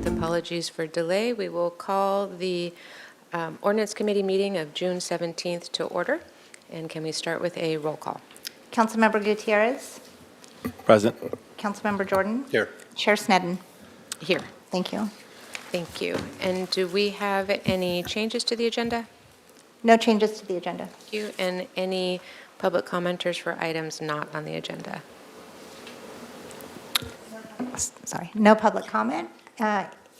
with apologies for delay, we will call the Ordinance Committee meeting of June 17th to order. And can we start with a roll call? Councilmember Gutierrez. Present. Councilmember Jordan. Here. Chair Sneddon. Here. Thank you. Thank you. And do we have any changes to the agenda? No changes to the agenda. Thank you. And any public commenters for items not on the agenda? Sorry, no public comment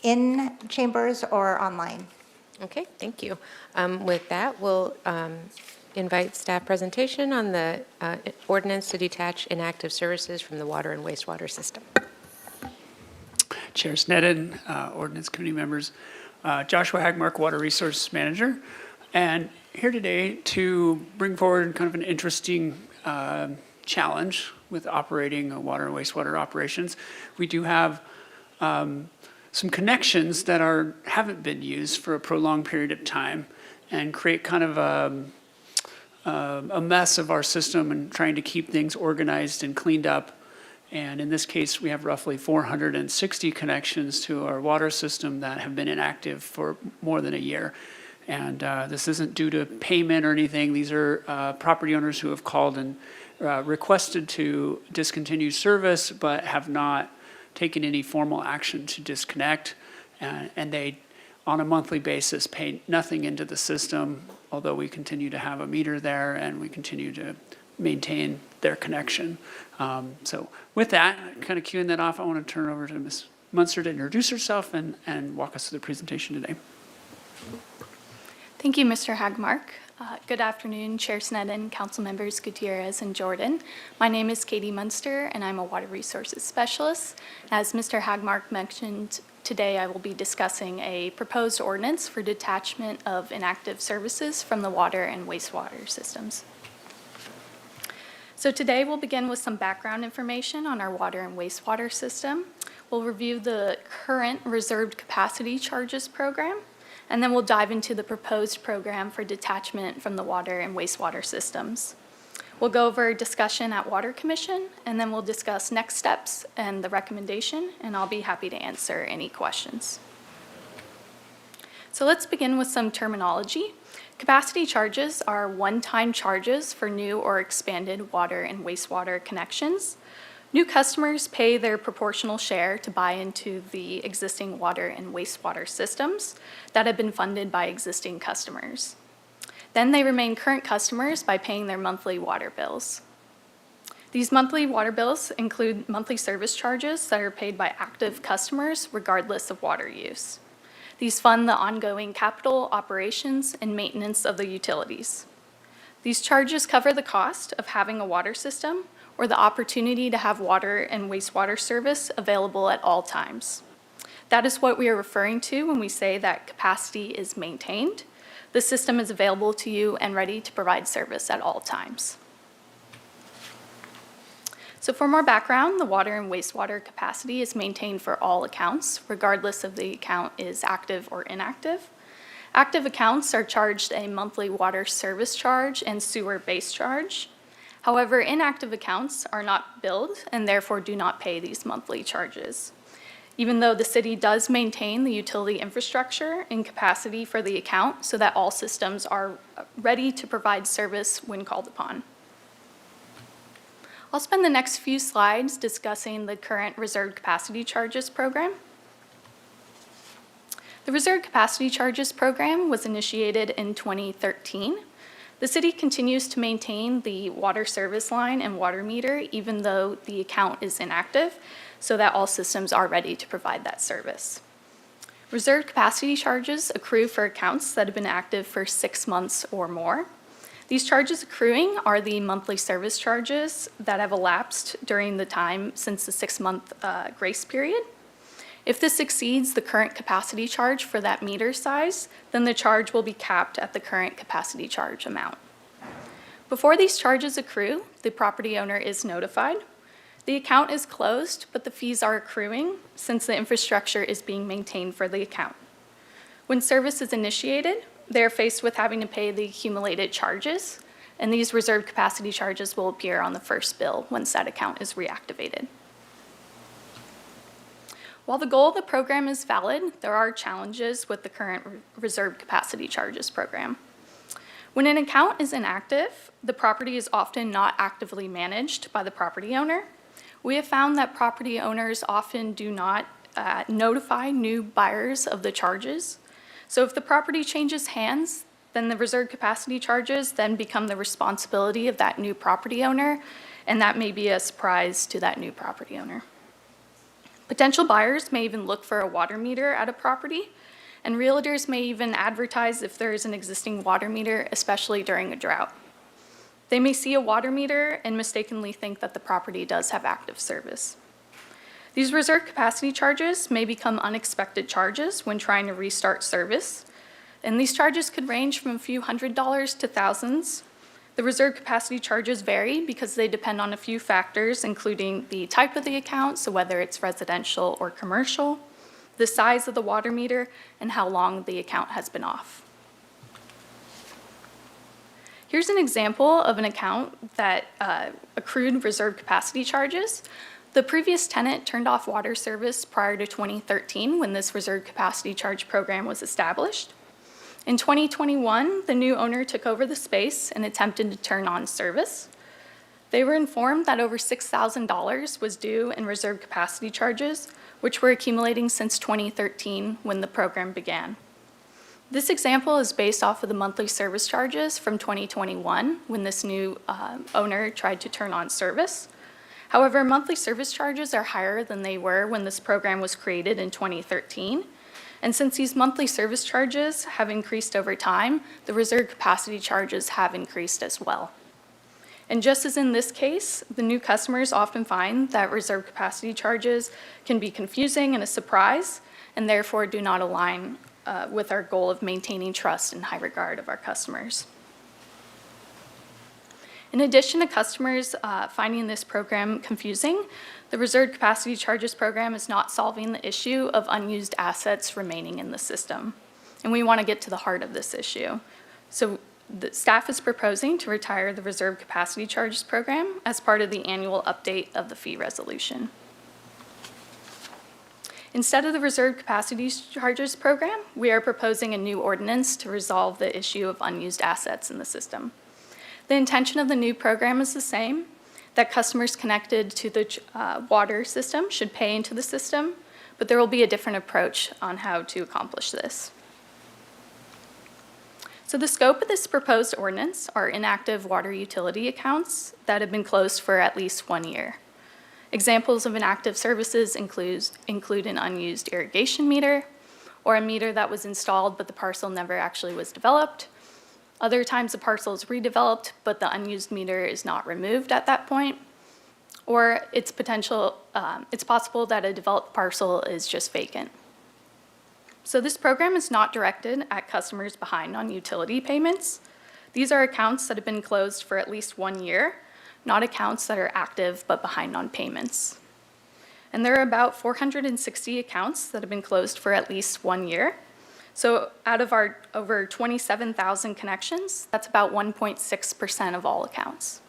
in chambers or online. Okay, thank you. With that, we'll invite staff presentation on the ordinance to detach inactive services from the water and wastewater system. Chair Sneddon, Ordinance Committee members, Joshua Hagmark, Water Resource Manager, and here today to bring forward kind of an interesting challenge with operating water and wastewater operations. We do have some connections that haven't been used for a prolonged period of time and create kind of a mess of our system and trying to keep things organized and cleaned up. And in this case, we have roughly 460 connections to our water system that have been inactive for more than a year. And this isn't due to payment or anything. These are property owners who have called and requested to discontinue service, but have not taken any formal action to disconnect. And they, on a monthly basis, pay nothing into the system, although we continue to have a meter there and we continue to maintain their connection. So with that, kind of queuing that off, I want to turn it over to Ms. Munster to introduce herself and walk us through the presentation today. Thank you, Mr. Hagmark. Good afternoon, Chair Sneddon, Council Members Gutierrez and Jordan. My name is Katie Munster, and I'm a Water Resources Specialist. As Mr. Hagmark mentioned, today I will be discussing a proposed ordinance for detachment of inactive services from the water and wastewater systems. So today we'll begin with some background information on our water and wastewater system. We'll review the current reserved capacity charges program, and then we'll dive into the proposed program for detachment from the water and wastewater systems. We'll go over discussion at Water Commission, and then we'll discuss next steps and the recommendation, and I'll be happy to answer any questions. So let's begin with some terminology. Capacity charges are one-time charges for new or expanded water and wastewater connections. New customers pay their proportional share to buy into the existing water and wastewater systems that have been funded by existing customers. Then they remain current customers by paying their monthly water bills. These monthly water bills include monthly service charges that are paid by active customers regardless of water use. These fund the ongoing capital, operations, and maintenance of the utilities. These charges cover the cost of having a water system or the opportunity to have water and wastewater service available at all times. That is what we are referring to when we say that capacity is maintained. The system is available to you and ready to provide service at all times. So for more background, the water and wastewater capacity is maintained for all accounts, regardless if the account is active or inactive. Active accounts are charged a monthly water service charge and sewer base charge. However, inactive accounts are not billed and therefore do not pay these monthly charges. Even though the city does maintain the utility infrastructure and capacity for the account so that all systems are ready to provide service when called upon. I'll spend the next few slides discussing the current reserved capacity charges program. The reserved capacity charges program was initiated in 2013. The city continues to maintain the water service line and water meter even though the account is inactive, so that all systems are ready to provide that service. Reserved capacity charges accrue for accounts that have been active for 6 months or more. These charges accruing are the monthly service charges that have elapsed during the time since the 6-month grace period. If this exceeds the current capacity charge for that meter size, then the charge will be capped at the current capacity charge amount. Before these charges accrue, the property owner is notified. The account is closed, but the fees are accruing since the infrastructure is being maintained for the account. When service is initiated, they're faced with having to pay the accumulated charges, and these reserved capacity charges will appear on the first bill once that account is reactivated. While the goal of the program is valid, there are challenges with the current reserve capacity charges program. When an account is inactive, the property is often not actively managed by the property owner. We have found that property owners often do not notify new buyers of the charges. So if the property changes hands, then the reserve capacity charges then become the responsibility of that new property owner, and that may be a surprise to that new property owner. Potential buyers may even look for a water meter at a property, and realtors may even advertise if there is an existing water meter, especially during a drought. They may see a water meter and mistakenly think that the property does have active service. These reserve capacity charges may become unexpected charges when trying to restart service, and these charges could range from a few $100s to thousands. The reserve capacity charges vary because they depend on a few factors, including the type of the account, so whether it's residential or commercial, the size of the water meter, and how long the account has been off. Here's an example of an account that accrued reserve capacity charges. The previous tenant turned off water service prior to 2013 when this reserve capacity charge program was established. In 2021, the new owner took over the space and attempted to turn on service. They were informed that over $6,000 was due in reserve capacity charges, which were accumulating since 2013 when the program began. This example is based off of the monthly service charges from 2021 when this new owner tried to turn on service. However, monthly service charges are higher than they were when this program was created in 2013. And since these monthly service charges have increased over time, the reserve capacity charges have increased as well. And just as in this case, the new customers often find that reserve capacity charges can be confusing and a surprise, and therefore do not align with our goal of maintaining trust and high regard of our customers. In addition to customers finding this program confusing, the reserve capacity charges program is not solving the issue of unused assets remaining in the system. And we want to get to the heart of this issue. So the staff is proposing to retire the reserve capacity charges program as part of the annual update of the fee resolution. Instead of the reserve capacity charges program, we are proposing a new ordinance to resolve the issue of unused assets in the system. The intention of the new program is the same, that customers connected to the water system should pay into the system, but there will be a different approach on how to accomplish this. So the scope of this proposed ordinance are inactive water utility accounts that have been closed for at least 1 year. Examples of inactive services include an unused irrigation meter, or a meter that was installed but the parcel never actually was developed. Other times the parcel is redeveloped, but the unused meter is not removed at that point. Or it's possible that a developed parcel is just vacant. So this program is not directed at customers behind on utility payments. These are accounts that have been closed for at least 1 year, not accounts that are active but behind on payments. And there are about 460 accounts that have been closed for at least 1 year. So out of our over 27,000 connections, that's about 1.6% of all accounts.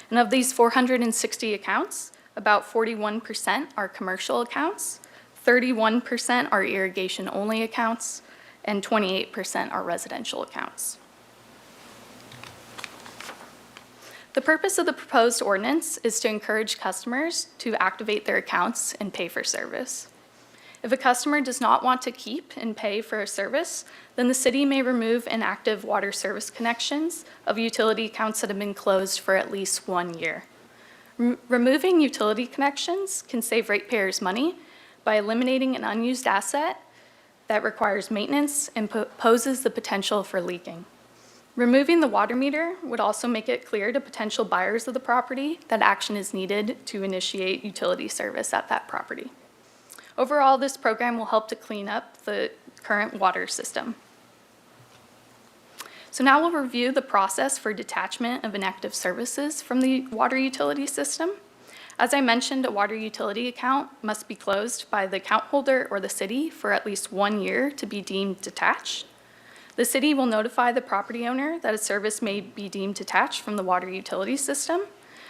And of these 460 accounts, about 41% are commercial accounts, 31% are irrigation-only accounts, and 28% are residential accounts. The purpose of the proposed ordinance is to encourage customers to activate their accounts and pay for service. If a customer does not want to keep and pay for a service, then the city may remove inactive water service connections of utility accounts that have been closed for at least 1 year. Removing utility connections can save ratepayers money by eliminating an unused asset that requires maintenance and poses the potential for leaking. Removing the water meter would also make it clear to potential buyers of the property that action is needed to initiate utility service at that property. Overall, this program will help to clean up the current water system. So now we'll review the process for detachment of inactive services from the water utility system. As I mentioned, a water utility account must be closed by the account holder or the city for at least 1 year to be deemed detached. The city will notify the property owner that a service may be deemed detached from the water utility system.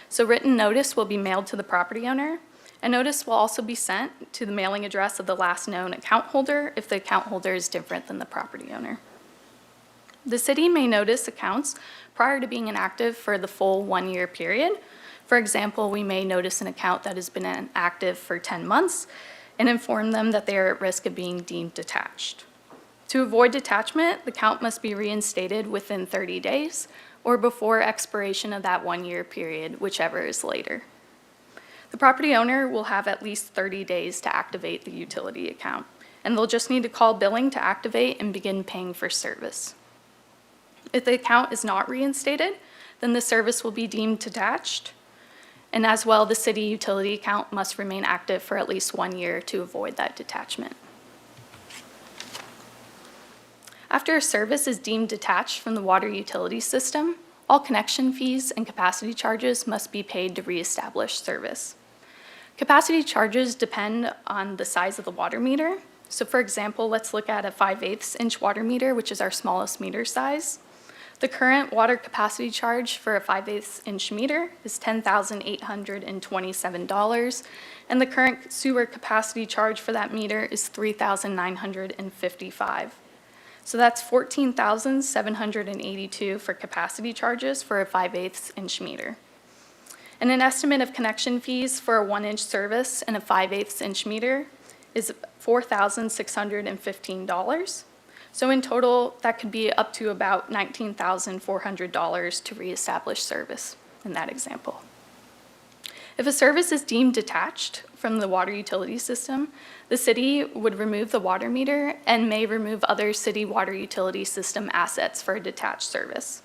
So written notice will be mailed to the property owner, A notice will also be sent to the mailing address of the last known account holder if the account holder is different than the property owner. The city may notice accounts prior to being inactive for the full 1-year period. For example, we may notice an account that has been inactive for 10 months and inform them that they are at risk of being deemed detached. To avoid detachment, the account must be reinstated within 30 days or before expiration of that 1-year period, whichever is later. The property owner will have at least 30 days to activate the utility account, and they'll just need to call billing to activate and begin paying for service. If the account is not reinstated, then the service will be deemed detached, and as well, the city utility account must remain active for at least 1 year to avoid that detachment. After a service is deemed detached from the water utility system, all connection fees and capacity charges must be paid to reestablish service. Capacity charges depend on the size of the water meter. So for example, let's look at a 5/8 inch water meter, which is our smallest meter size. The current water capacity charge for a 5/8 inch meter is $10,827, and the current sewer capacity charge for that meter is $3,955. So that's $14,782 for capacity charges for a 5/8 inch meter. And an estimate of connection fees for a 1-inch service and a 5/8 inch meter is $4,615. So in total, that could be up to about $19,400 to reestablish service in that example. If a service is deemed detached from the water utility system, the city would remove the water meter and may remove other city water utility system assets for a detached service.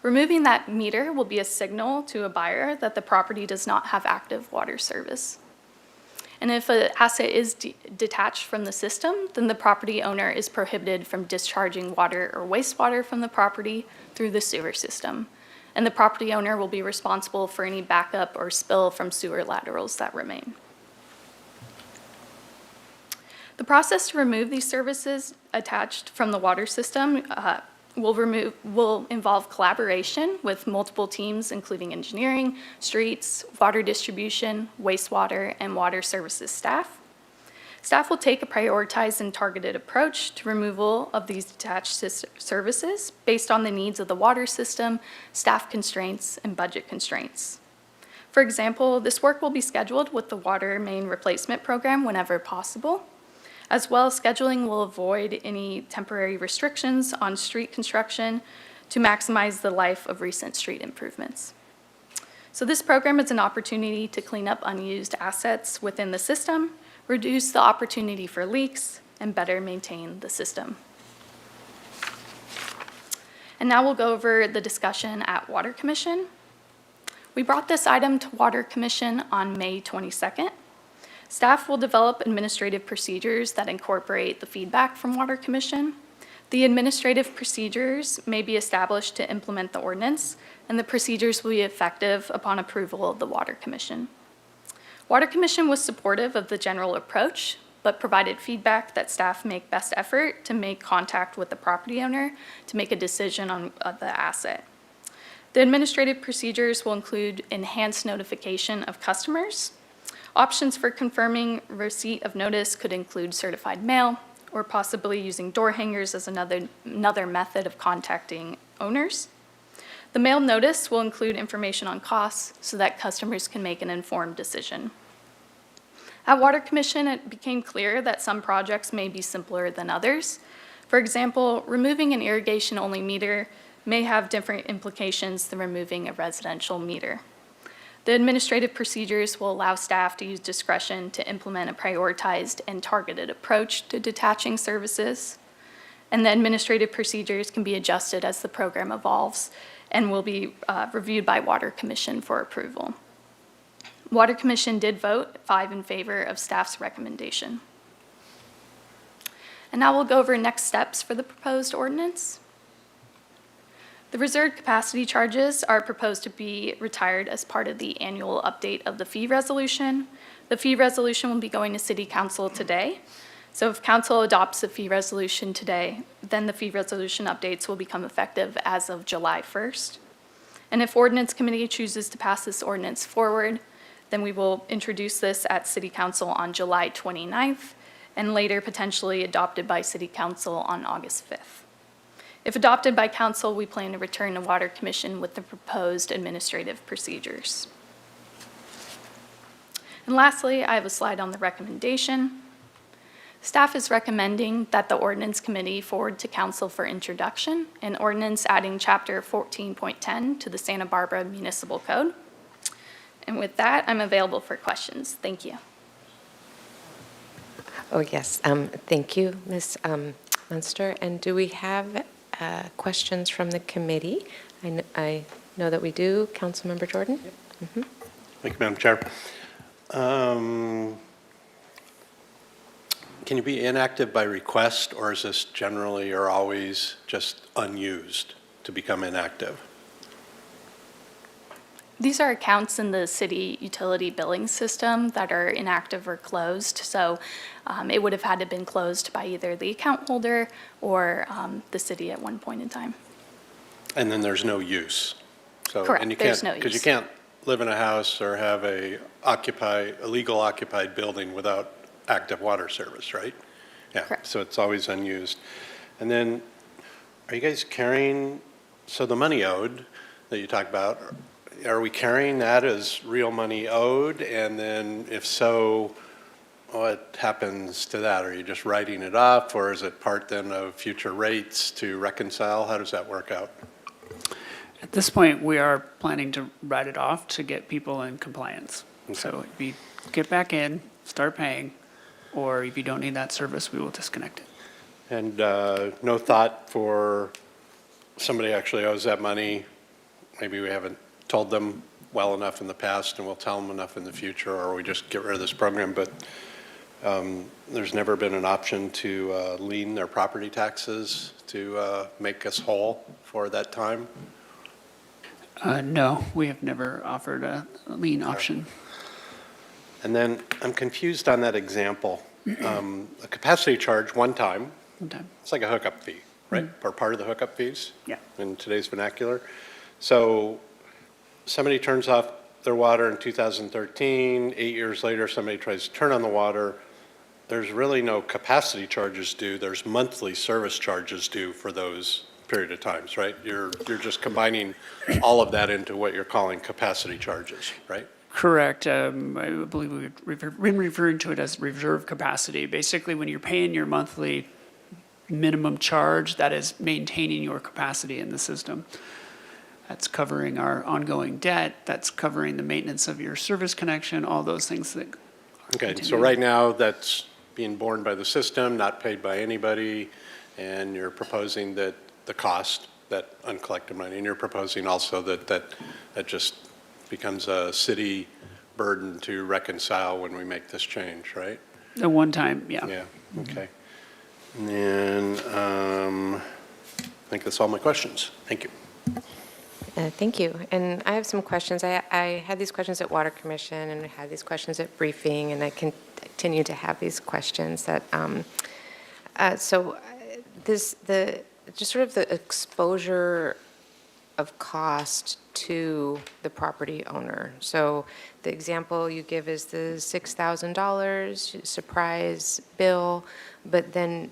Removing that meter will be a signal to a buyer that the property does not have active water service. And if an asset is detached from the system, then the property owner is prohibited from discharging water or wastewater from the property through the sewer system. And the property owner will be responsible for any backup or spill from sewer laterals that remain. The process to remove these services attached from the water system will involve collaboration with multiple teams, including engineering, streets, water distribution, wastewater, and water services staff. Staff will take a prioritized and targeted approach to removal of these detached services based on the needs of the water system, staff constraints, and budget constraints. For example, this work will be scheduled with the water main replacement program whenever possible. As well, scheduling will avoid any temporary restrictions on street construction to maximize the life of recent street improvements. So this program is an opportunity to clean up unused assets within the system, reduce the opportunity for leaks, and better maintain the system. And now we'll go over the discussion at Water Commission. We brought this item to Water Commission on May 22nd. Staff will develop administrative procedures that incorporate the feedback from Water Commission. The administrative procedures may be established to implement the ordinance, and the procedures will be effective upon approval of the Water Commission. Water Commission was supportive of the general approach, but provided feedback that staff make best effort to make contact with the property owner to make a decision on the asset. The administrative procedures will include enhanced notification of customers. Options for confirming receipt of notice could include certified mail or possibly using door hangers as another method of contacting owners. The mail notice will include information on costs so that customers can make an informed decision. At Water Commission, it became clear that some projects may be simpler than others. For example, removing an irrigation-only meter may have different implications than removing a residential meter. The administrative procedures will allow staff to use discretion to implement a prioritized and targeted approach to detaching services. And the administrative procedures can be adjusted as the program evolves and will be reviewed by Water Commission for approval. Water Commission did vote 5 in favor of staff's recommendation. And now we'll go over next steps for the proposed ordinance. The reserved capacity charges are proposed to be retired as part of the annual update of the fee resolution. The fee resolution will be going to City Council today. So if Council adopts the fee resolution today, then the fee resolution updates will become effective as of July 1st. And if Ordinance Committee chooses to pass this ordinance forward, Then we will introduce this at City Council on July 29th, and later potentially adopted by City Council on August 5th. If adopted by Council, we plan to return to Water Commission with the proposed administrative procedures. And lastly, I have a slide on the recommendation. Staff is recommending that the Ordinance Committee forward to Council for introduction an ordinance adding Chapter 14.10 to the Santa Barbara Municipal Code. And with that, I'm available for questions. Thank you. Oh, yes. Thank you, Ms. Munster. And do we have questions from the committee? I know that we do. Councilmember Jordan? Thank you, Madam Chair. Can you be inactive by request, or is this generally or always just unused to become inactive? These are accounts in the city utility billing system that are inactive or closed. So it would have had to have been closed by either the account holder or the city at one point in time. And then there's no use? So, Correct, and you there's can't, no because you use. can't live in a house or have a legal occupied building without active water service, right? Yeah, Correct. so it's always unused. And then, are you guys carrying, so the money owed that you talked about, are we carrying that as real money owed? And then if so, what happens to that? Are you just writing it off, or is it part then of future rates to reconcile? How does that work out? At this point, we are planning to write it off to get people in compliance. So if you get back in, start paying, or if you don't need that service, we will disconnect it. And no thought for somebody actually owes that money, maybe we haven't told them well enough in the past and we'll tell them enough in the future, or we just get rid of this program, but there's never been an option to lien their property taxes to make us whole for that time? No, we have never offered a lien option. And then I'm confused on that example. A capacity charge one time, Sometime. it's like a hookup fee, right? Or part of the hookup fees? Yeah. In today's vernacular. So somebody turns off their water in 2013, 8 years later, somebody tries to turn on the water. There's really no capacity charges due. There's monthly service charges due for those period of times, right? You're just combining all of that into what you're calling capacity charges, right? Correct. I believe we've been referring to it as reserve capacity. Basically, when you're paying your monthly minimum charge, that is maintaining your capacity in the system. That's covering our ongoing debt. That's covering the maintenance of your service connection, all those things that Okay, so continue. right now, that's being borne by the system, not paid by anybody, and you're proposing that the cost, that uncollected money, and you're proposing also that just becomes a city burden to reconcile when we make this change, right? The one time, yeah. Yeah, okay. And then, I think that's all my questions. Thank you. Thank you. And I have some questions. I had these questions at Water Commission, and I had these questions at briefing, and I continue to have these questions that, just sort of the exposure of cost to the property owner. So the example you give is the $6,000 surprise bill, but then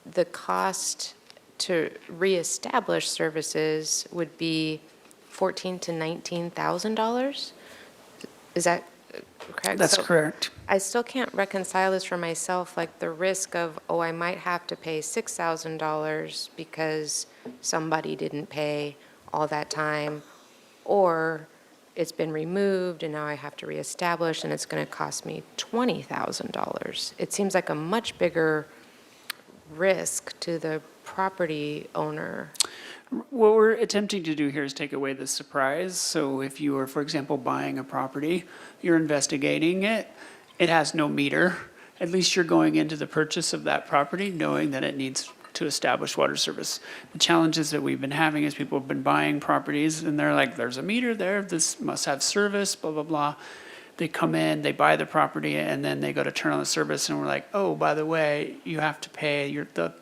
the cost to reestablish services would be $14,000 to $19,000? Is that correct? That's So correct. I still can't reconcile this for myself, like the risk of, oh, I might have to pay $6,000 because somebody didn't pay all that time, or it's been removed and now I have to reestablish and it's going to cost me $20,000. It seems like a much bigger risk to the property owner. What we're attempting to do here is take away the surprise. So if you are, for example, buying a property, you're investigating it, it has no meter. At least you're going into the purchase of that property knowing that it needs to establish water service. The challenges that we've been having is people have been buying properties and they're like, there's a meter there, this must have service, blah, blah, blah. They come in, they buy the property, and then they go to turn on the service and we're like, oh, by the way, you have to pay, the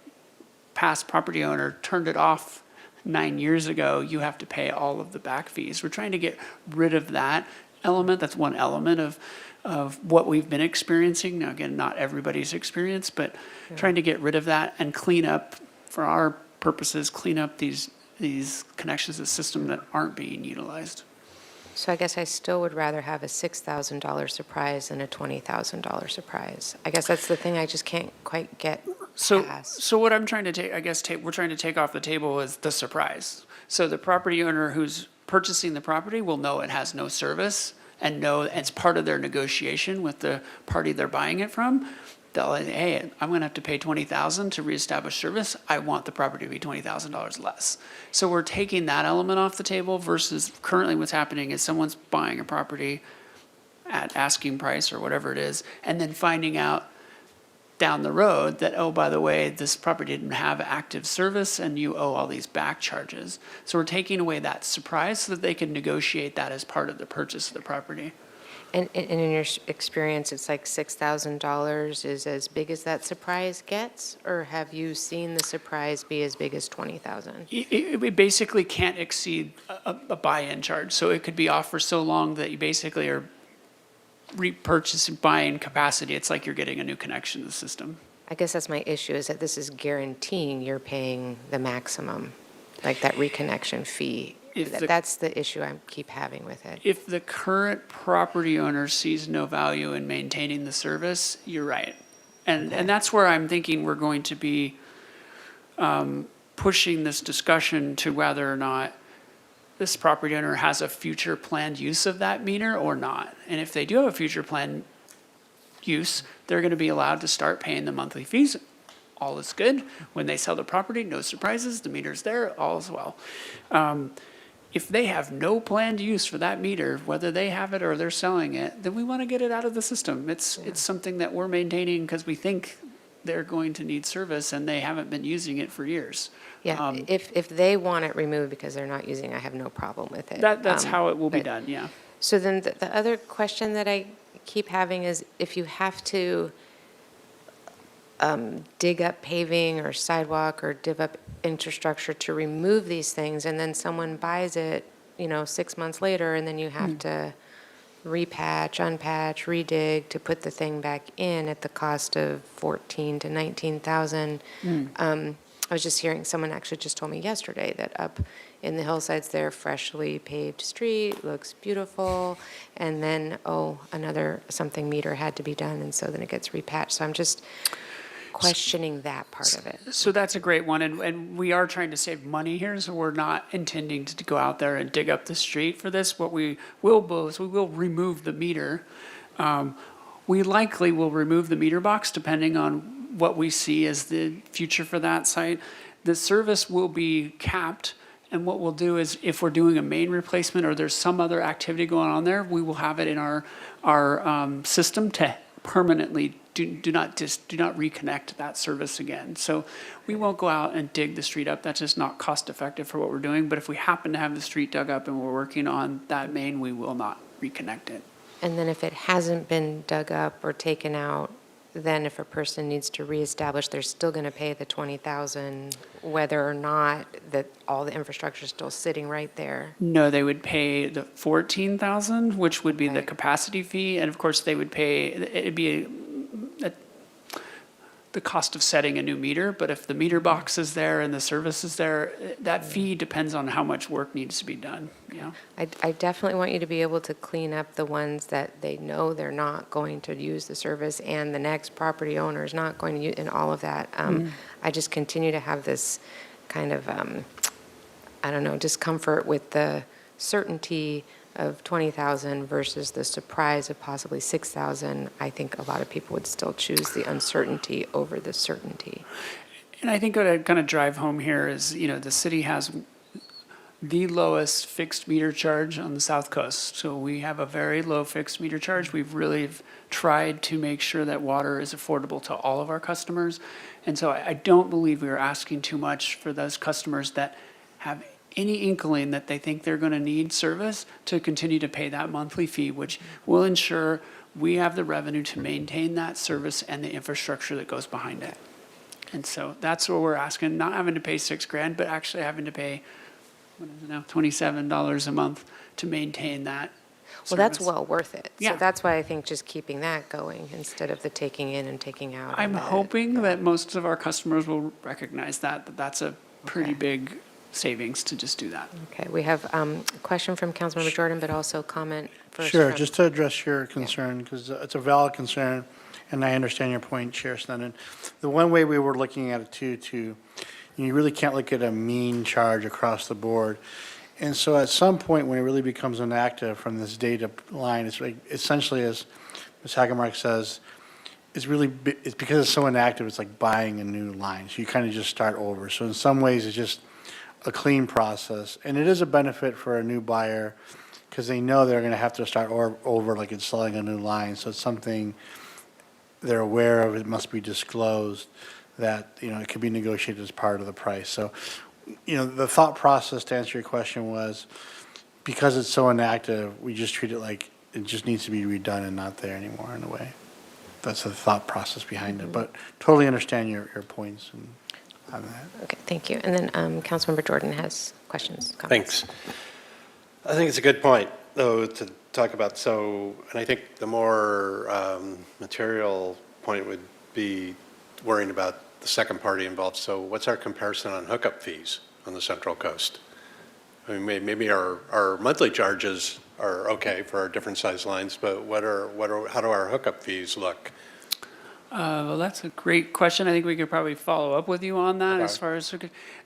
past property owner turned it off 9 years ago, you have to pay all of the back fees. We're trying to get rid of that element. That's one element of what we've been experiencing. Now, again, not everybody's experience, but trying to get rid of that and clean up, for our purposes, clean up these connections to the system that aren't being utilized. So I guess I still would rather have a $6,000 surprise than a $20,000 surprise. I guess that's the thing I just can't quite get past. So what I'm trying to take, I guess, we're trying to take off the table is the surprise. So the property owner who's purchasing the property will know it has no service and know it's part of their negotiation with the party they're buying it from. They'll, hey, I'm gonna have to pay $20,000 to reestablish service. I want the property to be $20,000 less. So we're taking that element off the table versus currently what's happening is someone's buying a property at asking price or whatever it is, and then finding out down the road that, oh, by the way, this property didn't have active service and you owe all these back charges. So we're taking away that surprise so that they can negotiate that as part of the purchase of the property. And in your experience, it's like $6,000 is as big as that surprise gets? Or have you seen the surprise be as big as $20,000? It basically can't exceed a buy-in charge. So it could be off for so long that you basically are repurchasing, buying capacity. It's like you're getting a new connection to the system. I guess that's my issue, is that this is guaranteeing you're paying the maximum, like that reconnection fee. That's the issue I keep having with it. If the current property owner sees no value in maintaining the service, you're right. And that's where I'm thinking we're going to be pushing this discussion to whether or not this property owner has a future planned use of that meter or not. And if they do have a future planned use, they're going to be allowed to start paying the monthly fees. All is good. When they sell the property, no surprises, the meter's there, all is well. If they have no planned use for that meter, whether they have it or they're selling it, then we want to get it out of the system. It's something that we're maintaining because we think they're going to need service and they haven't been using it for years. Yeah, if they want it removed because they're not using it, I have no problem with it. That's how it will be but- done, yeah. So then the other question that I keep having is if you have to dig up paving or sidewalk or dig up infrastructure to remove these things, and then someone buys it, 6 months later, and then you have to repatch, unpatch, redig to put the thing back in at the cost of $14,000 to $19,000. I was just hearing, someone actually just told me yesterday that up in the hillsides there, freshly paved street, looks beautiful, and then, another something meter had to be done, and so then it gets repatched. So I'm just questioning that part of it. So that's a great one, and we are trying to save money here, so we're not intending to go out there and dig up the street for this. What we will do is we will remove the meter. We likely will remove the meter box depending on what we see as the future for that site. The service will be capped, and what we'll do is if we're doing a main replacement or there's some other activity going on there, we will have it in our system to permanently do not reconnect that service again. So we won't go out and dig the street up. That's just not cost effective for what we're doing. But if we happen to have the street dug up and we're working on that main, we will not reconnect it. And then if it hasn't been dug up or taken out, then if a person needs to reestablish, they're still going to pay the $20,000, whether or not that all the infrastructure is still sitting right there. No, they would pay the $14,000, which would be the Okay. capacity fee, and of course they would pay. It'd be the cost of setting a new meter. But if the meter box is there and the service is there, that fee depends on how much work needs to be done. Yeah. I definitely want you to be able to clean up the ones that they know they're not going to use the service and the next property owner is not going to use, and all of that. I just continue to have this kind of, discomfort with the certainty of 20,000 versus the surprise of possibly 6,000. I think a lot of people would still choose the uncertainty over the certainty. And I think what I kind of drive home here is, the city has the lowest fixed meter charge on the South Coast. So we have a very low fixed meter charge. We've really tried to make sure that water is affordable to all of our customers. And so I don't believe we're asking too much for those customers that have any inkling that they think they're going to need service to continue to pay that monthly fee, which will ensure we have the revenue to maintain that service and the infrastructure that goes behind it. And so that's what we're asking, not having to pay $6,000, but actually having to pay, what is it now, $27 a month to maintain that. Well, that's service. well worth it. Yeah. So that's why I think just keeping that going instead of the taking in and taking out. I'm of it. hoping that most of our customers will recognize that that's a pretty Okay. big savings to just do that. Okay, we have a question from Councilmember Jordan, but also comment first Sure, from- just to address your concern, because it's a valid concern, and I understand your point, Chair Sneddon. The one way we were looking at it too, you really can't look at a mean charge across the board. And so at some point, when it really becomes inactive from this data line, it's like essentially, as Ms. Hagemark says, it's because it's so inactive, it's like buying a new line. So you kind of just start over. So in some ways, it's just a clean process. And it is a benefit for a new buyer because they know they're going to have to start over like installing a new line. So it's something they're aware of, it must be disclosed, that, it could be negotiated as part of the price. So, the thought process to answer your question was, because it's so inactive, we just treat it like it just needs to be redone and not there anymore in a way. That's the thought process behind it, but totally understand your points on that. Okay, thank you. And then Councilmember Jordan has questions, comments. Thanks. I think it's a good point, though, to talk about. And I think the more material point would be worrying about the second party involved. So what's our comparison on hookup fees on the Central Coast? I mean, maybe our monthly charges are okay for our different size lines, but how do our hookup fees look? Well, that's a great question. I think we could probably follow up with you on that as Okay. far as,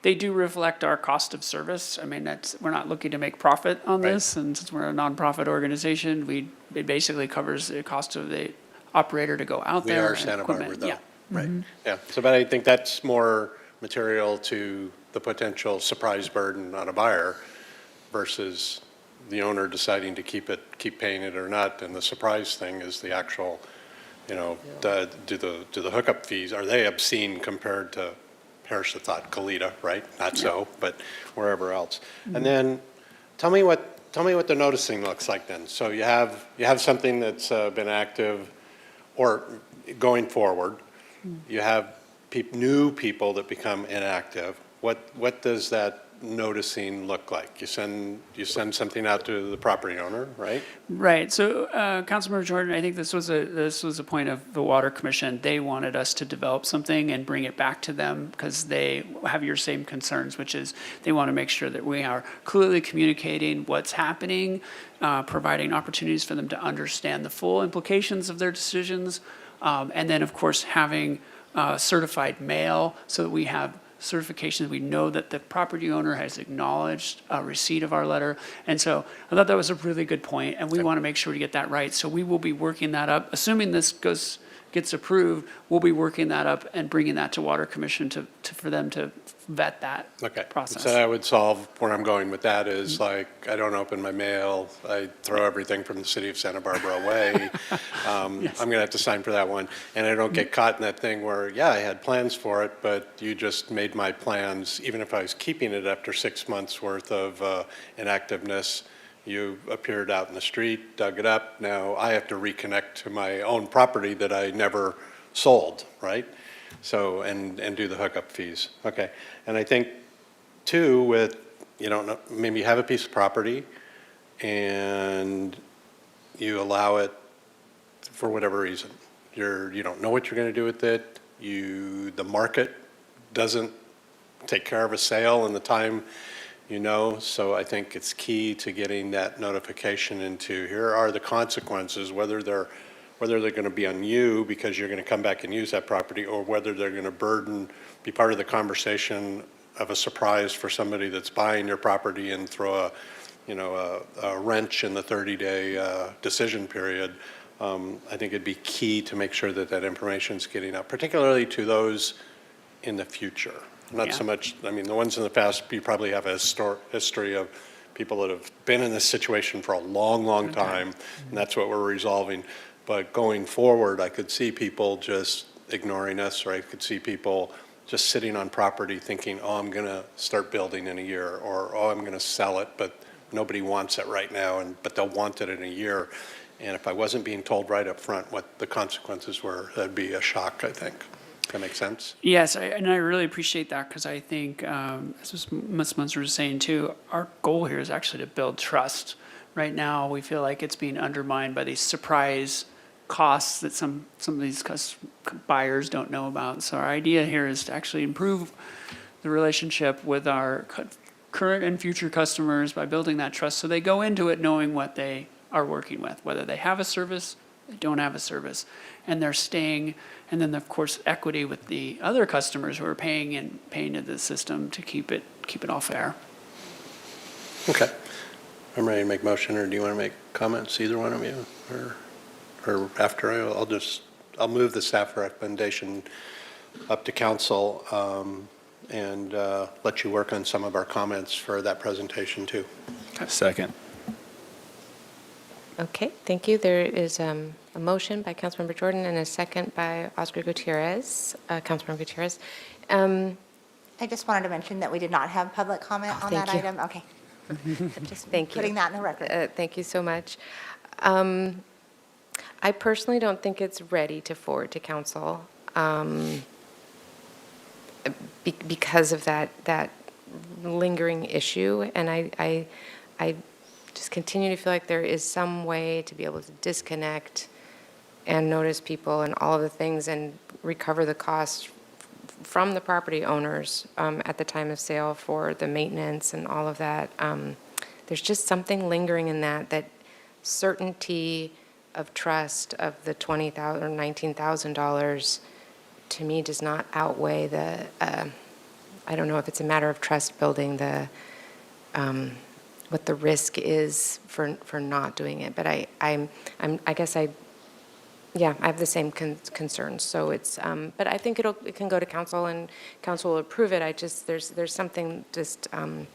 they do reflect our cost of service. I mean, we're not looking to make profit on Right. this, and since we're a nonprofit organization, it basically covers the cost of the operator to go out We there. are and Santa Barbara, equipment. though. Yeah. Right, yeah. So, but I think that's more material to the potential surprise burden on a buyer versus the owner deciding to keep paying it or not. And the surprise thing is the actual, do the hookup fees, are they obscene compared to, perish the thought, Colita, right? Not so, but wherever else. And then, tell me what the noticing looks like then. So you have something that's been active or going forward. You have new people that become inactive. What does that noticing look like? You send something out to the property owner, right? Right. So, Councilmember Jordan, I think this was a point of the Water Commission. They wanted us to develop something and bring it back to them because they have your same concerns, which is they want to make sure that we are clearly communicating what's happening, providing opportunities for them to understand the full implications of their decisions, and then, of course, having certified mail so that we have certification that we know that the property owner has acknowledged receipt of our letter. And so I thought that was a really good point, and we want to make sure to get that right. So we will be working that up. Assuming this gets approved, we'll be working that up and bringing that to Water Commission for them to vet that Okay. process. So that would solve where I'm going with that is like, I don't open my mail, I throw everything from the city of Santa Barbara away. I'm going to have to sign for that one. And I don't get caught in that thing where, yeah, I had plans for it, but you just made my plans, even if I was keeping it after 6 months worth of inactiveness, you appeared out in the street, dug it up. Now I have to reconnect to my own property that I never sold, right? So, and do the hookup fees. Okay. And I think too with, maybe you have a piece of property and you allow it for whatever reason. You don't know what you're going to do with it. The market doesn't take care of a sale in the time so I think it's key to getting that notification into here are the consequences, whether they're going to be on you because you're going to come back and use that property, or whether they're going to be part of the conversation of a surprise for somebody that's buying your property and throw a wrench in the 30-day decision period. I think it'd be key to make sure that information's getting out, particularly to those in the future. Not so much, the ones in the past, you probably have a history of people that have been in this situation for a long, long time, and that's what we're resolving. But going forward, I could see people just ignoring us, or I could see people just sitting on property thinking, oh, I'm going to start building in a year, or oh, I'm going to sell it, but nobody wants it right now, but they'll want it in a year. And if I wasn't being told right up front what the consequences were, that'd be a shock, I think. That makes sense? Yes, and I really appreciate that because I think, as Ms. Munzer was saying too, our goal here is actually to build trust, Right now, we feel like it's being undermined by these surprise costs that some of these buyers don't know about. So our idea here is to actually improve the relationship with our current and future customers by building that trust, so they go into it knowing what they are working with, whether they have a service, they don't have a service, and they're staying. And then, of course, equity with the other customers who are paying into the system to keep it all fair. Okay. I'm ready to make motion, or do you want to make comments, either one of you? Or after, I'll move the staff recommendation up to council, and let you work on some of our comments for that presentation too. Second. Okay, thank you. There is a motion by Councilmember Jordan and a second by Oscar Gutierrez, Councilmember Gutierrez. I just wanted to mention that we did not have public comment on that thank you. item. Okay. Just Thank you. putting that in the record. Thank you so much. I personally don't think it's ready to forward to council because of that lingering issue, and I just continue to feel like there is some way to be able to disconnect and notice people and all of the things and recover the costs from the property owners at the time of sale for the maintenance and all of that. There's just something lingering in that certainty of trust of the $20,000 or $19,000 to me does not outweigh the, I don't know if it's a matter of trust building, what the risk is for not doing it. But I have the same concerns. So it's, but I think it can go to council and council will approve it. There's something just, and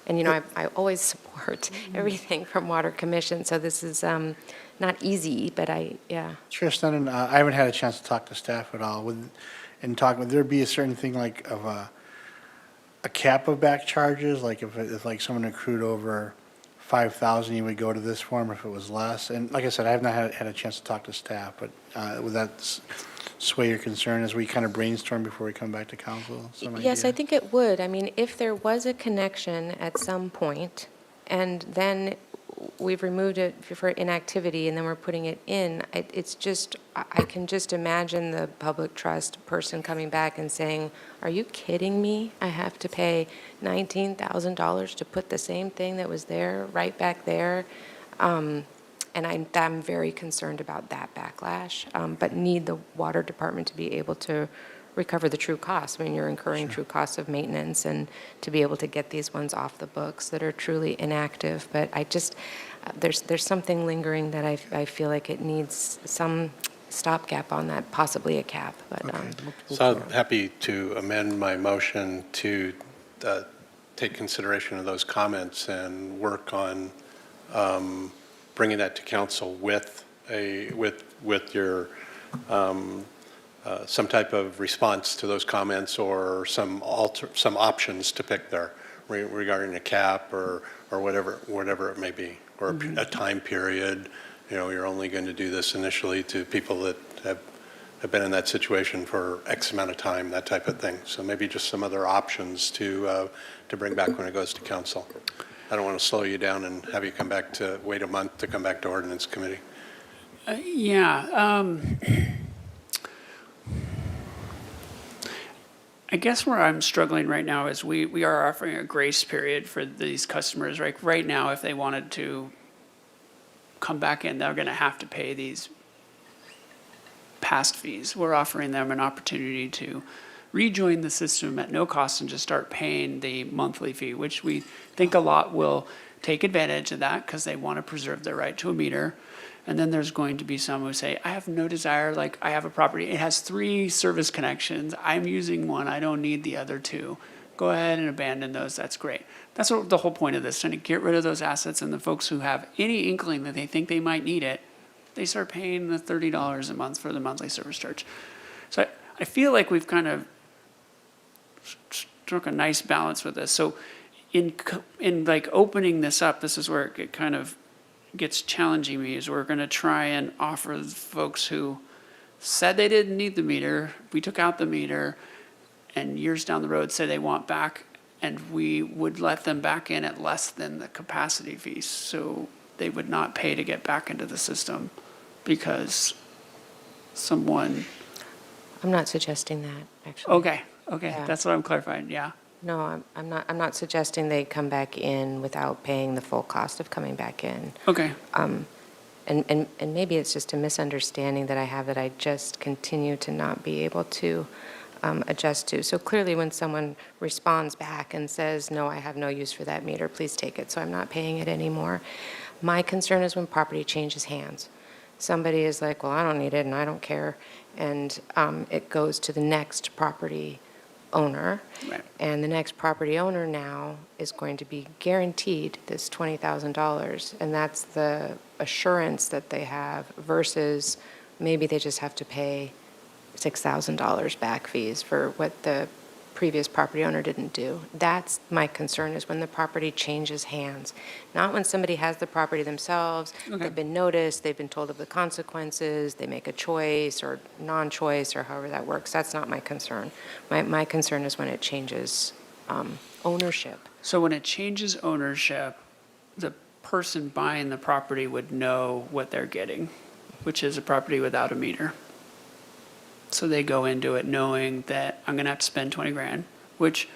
you know, I always support everything from Water Commission. So this is not easy, but Chair Sneddon, I haven't had a chance to talk to staff at all. Would there be a certain thing like of a cap of back charges? Like if like someone accrued over 5,000, you would go to this form if it was less? And like I said, I have not had a chance to talk to staff, but would that sway your concern as we kind of brainstorm before we come back to council? yes, I think it would. I mean, if there was a connection at some point, and then we've removed it for inactivity, and then we're putting it in, it's just, I can just imagine the public trust person coming back and saying, are you kidding me? I have to pay $19,000 to put the same thing that was there right back there. And I'm very concerned about that backlash, but need the water department to be able to recover the true costs. I mean, you're incurring true costs of maintenance, and to be able to get these ones off the books that are truly inactive. But I just, there's something lingering that I feel like it needs some stopgap on that, possibly a cap. But So I'm happy to amend my motion to take consideration of those comments and work on bringing that to council with your some type of response to those comments, or some options to pick there regarding a cap or whatever it may be, or a time period. You know, you're only going to do this initially to people that have been in that situation for X amount of time, that type of thing. So maybe just some other options to bring back when it goes to council. I don't want to slow you down and have you wait a month to come back to ordinance committee. I guess where I'm struggling right now is we are offering a grace period for these customers. Right now, if they wanted to come back in, they're going to have to pay these past fees. We're offering them an opportunity to rejoin the system at no cost and just start paying the monthly fee, which we think a lot will take advantage of that because they want to preserve their right to a meter. And then there's going to be some who say, I have no desire, like I have a property, it has 3 service connections, I'm using one, I don't need the other 2. Go ahead and abandon those, that's great. That's what the whole point of this, trying to get rid of those assets, and the folks who have any inkling that they think they might need it, they start paying the $30 a month for the monthly service charge. So I feel like we've kind of struck a nice balance with this. So in like opening this up, this is where it kind of gets challenging me, is we're going to try and offer folks who said they didn't need the meter, we took out the meter, and years down the road say they want back, and we would let them back in at less than the capacity fee. So they would not pay to get back into the system because someone, I'm not suggesting that, actually. okay, Yeah. that's what I'm clarifying, yeah. No, I'm not suggesting they come back in without paying the full cost of coming back in. Okay, And maybe it's just a misunderstanding that I have that I just continue to not be able to adjust to. So clearly, when someone responds back and says, no, I have no use for that meter, please take it, so I'm not paying it anymore. My concern is when property changes hands. Somebody is like, well, I don't need it and I don't care, and it goes to the next property owner. Right. And the next property owner now is going to be guaranteed this $20,000, and that's the assurance that they have versus maybe they just have to pay $6,000 back fees for what the previous property owner didn't do. That's my concern, is when the property changes hands, not when somebody has the property themselves, Okay. they've been noticed, they've been told of the consequences, they make a choice or non-choice or however that works. That's not my concern. My concern is when it changes ownership. so when it changes ownership, the person buying the property would know what they're getting, which is a property without a meter. So they go into it knowing that I'm gonna have to spend 20 grand, which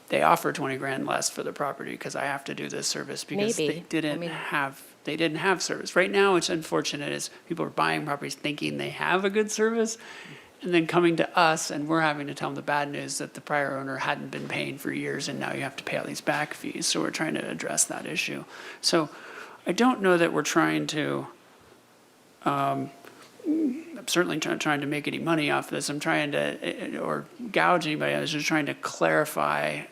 they offer 20 grand less for the property because I have to do this service because Maybe. they I didn't mean- have service. Right now, it's unfortunate is people are buying properties thinking they have a good service and then coming to us and we're having to tell them the bad news that the prior owner hadn't been paying for years and now you have to pay all these back fees. So we're trying to address that issue. So I don't know that we're trying to, I'm certainly trying to make any money off this. I'm trying to, or gouge anybody. I was just trying to clarify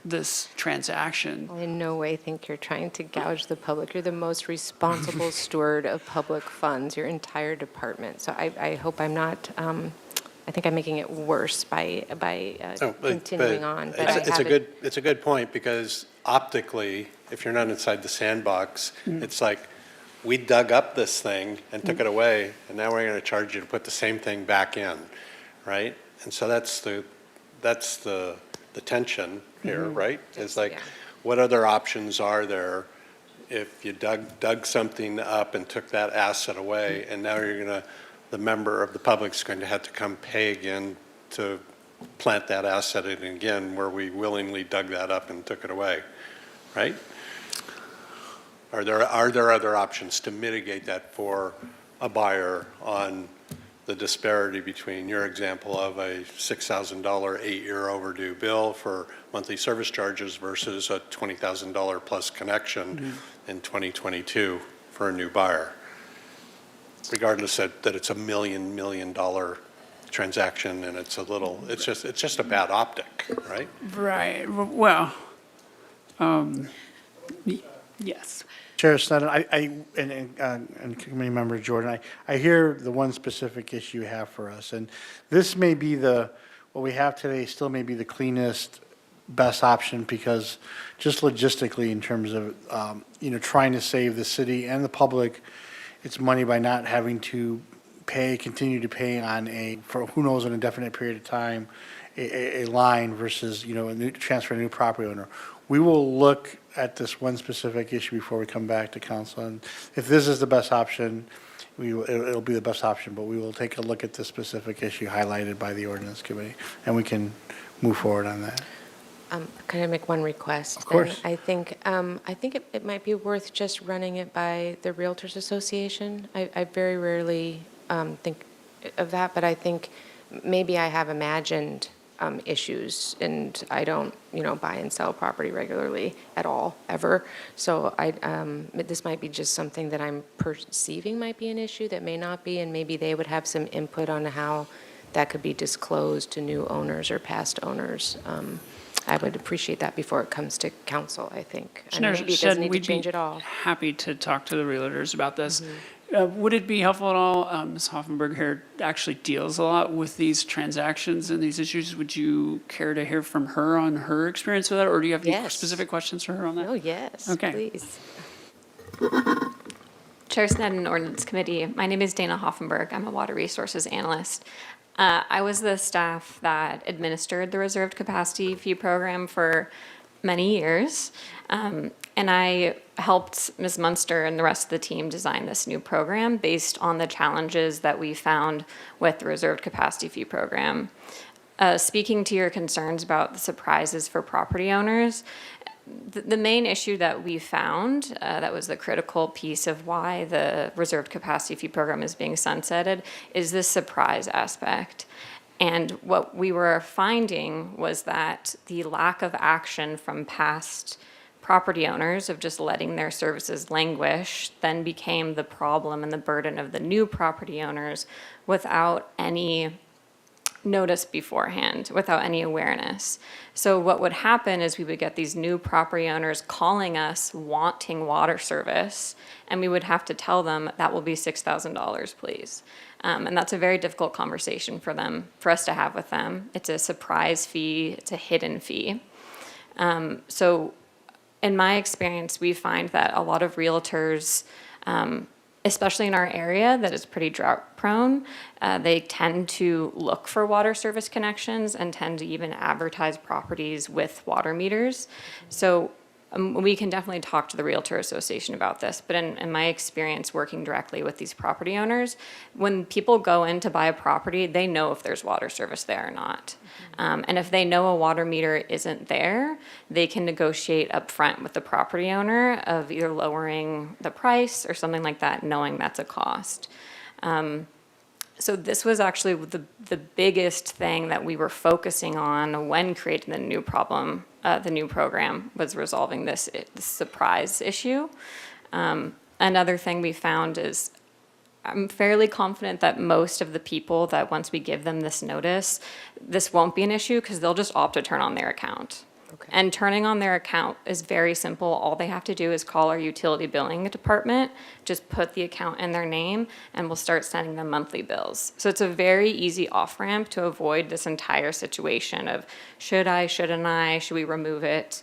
this transaction. I in no way think you're trying to gouge the public. You're the most responsible steward of public funds, your entire department. So I hope I'm not, I think I'm making it worse by No, but continuing on. But I It's a haven't- good, it's a good point, because optically, if you're not inside the sandbox, it's like, we dug up this thing and took it away, and now we're going to charge you to put the same thing back in, right? And so that's the tension here, right? It's like, yeah. what other options are there if you dug something up and took that asset away, and now the member of the public's going to have to come pay again to plant that asset in again, where we willingly dug that up and took it away, right? Are there other options to mitigate that for a buyer on the disparity between your example of a $6,000 8-year overdue bill for monthly service charges versus a $20,000 plus connection in 2022 for a new buyer? Regardless that it's a $1 million transaction and it's just a bad optic, right? Right. Well, yes. Chair Sneddon, and committee member Jordan, I hear the one specific issue you have for us, and this may be what we have today still may be the cleanest, best option, because just logistically, in terms of, trying to save the city and the public its money by not having to continue to pay on for who knows, an indefinite period of time, a line versus, transfer a new property owner. We will look at this one specific issue before we come back to council, and if this is the best option, it'll be the best option, but we will take a look at this specific issue highlighted by the ordinance committee, and we can move forward on that. Can I make one request? Of course. Then? I think it might be worth just running it by the Realtors Association. I very rarely think of that, but I think maybe I have imagined issues, and I don't, buy and sell property regularly at all, ever. So this might be just something that I'm perceiving might be an issue that may not be, and maybe they would have some input on how that could be disclosed to new owners or past owners. I would appreciate that before it comes to council, I think. And maybe it doesn't need to change at all. Happy to talk to the realtors about this. Would it be helpful at all? Ms. Hoffenberg here actually deals a lot with these transactions and these issues. Would you care to hear from her on her experience with that, or do you have any Yes. specific questions for her on that? Oh, yes, Okay. please. Chair Sneddon, Ordinance Committee. My name is Dana Hoffenberg. I'm a water resources analyst. I was the staff that administered the reserved capacity fee program for many years. And I helped Ms. Munster and the rest of the team design this new program based on the challenges that we found with the reserved capacity fee program. Speaking to your concerns about the surprises for property owners, the main issue that we found, that was the critical piece of why the reserved capacity fee program is being sunsetted, is this surprise aspect. And what we were finding was that the lack of action from past property owners of just letting their services languish then became the problem and the burden of the new property owners without any notice beforehand, without any awareness. So what would happen is we would get these new property owners calling us wanting water service, and we would have to tell them that will be $6,000, please. And that's a very difficult conversation for us to have with them. It's a surprise fee, it's a hidden fee. So in my experience, we find that a lot of realtors, especially in our area that is pretty drought prone, they tend to look for water service connections and tend to even advertise properties with water meters. So we can definitely talk to the Realtor Association about this, but in my experience working directly with these property owners, when people go in to buy a property, they know if there's water service there or not. And if they know a water meter isn't there, they can negotiate upfront with the property owner of either lowering the price or something like that, knowing that's a cost. So this was actually the biggest thing that we were focusing on when creating the new program was resolving this surprise issue. Another thing we found is I'm fairly confident that most of the people that once we give them this notice, this won't be an issue because they'll just opt to turn on their account. Okay. And turning on their account is very simple. All they have to do is call our utility billing department, just put the account in their name, and we'll start sending them monthly bills. So it's a very easy off-ramp to avoid this entire situation of should I, shouldn't I, should we remove it?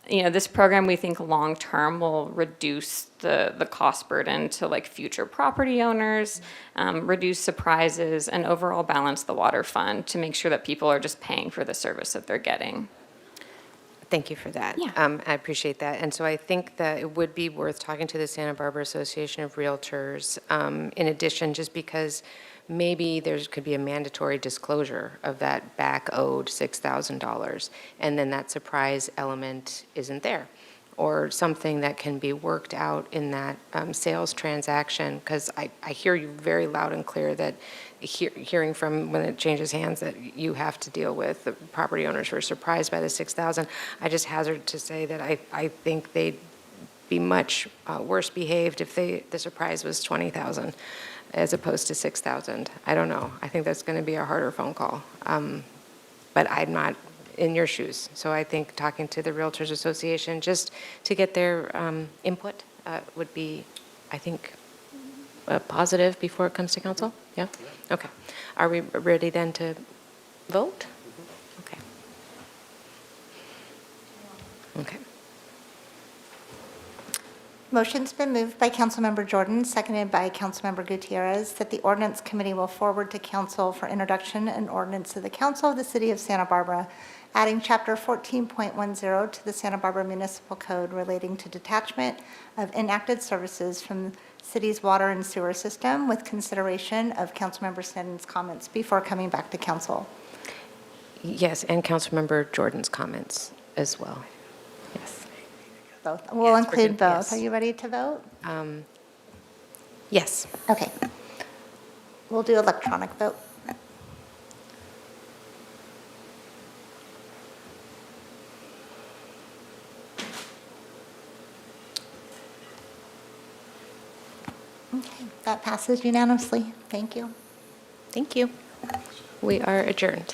This program we think long-term will reduce the cost burden to like future property owners, reduce surprises, and overall balance the water fund to make sure that people are just paying for the service that they're getting. Thank you for that. Yeah. I appreciate that. And so I think that it would be worth talking to the Santa Barbara Association of Realtors, in addition, just because maybe there could be a mandatory disclosure of that back owed $6,000, and then that surprise element isn't there, or something that can be worked out in that sales transaction, because I hear you very loud and clear that hearing from when it changes hands that you have to deal with the property owners who are surprised by the $6,000. I just hazard to say that I think they'd be much worse behaved if the surprise was $20,000 as opposed to $6,000. I don't know. I think that's going to be a harder phone call. But I'm not in your shoes. So I think talking to the Realtors Association just to get their input would be, I think, positive before it comes to council. Yeah? Okay. Are we ready then to vote? Okay. Okay. Motion's been moved by Councilmember Jordan, seconded by Councilmember Gutierrez, that the Ordinance Committee will forward to Council for introduction an ordinance of the Council of the City of Santa Barbara, adding Chapter 14.10 to the Santa Barbara Municipal Code relating to detachment of enacted services from the city's water and sewer system with consideration of Councilmember Sneddon's comments before coming back to Council. Yes, and Councilmember Jordan's comments as well. Yes. Both. We'll Yes, include both. yes. Are you ready to vote? Yes. Okay. We'll do electronic vote. Okay, that passes unanimously. Thank you. Thank you. We are adjourned.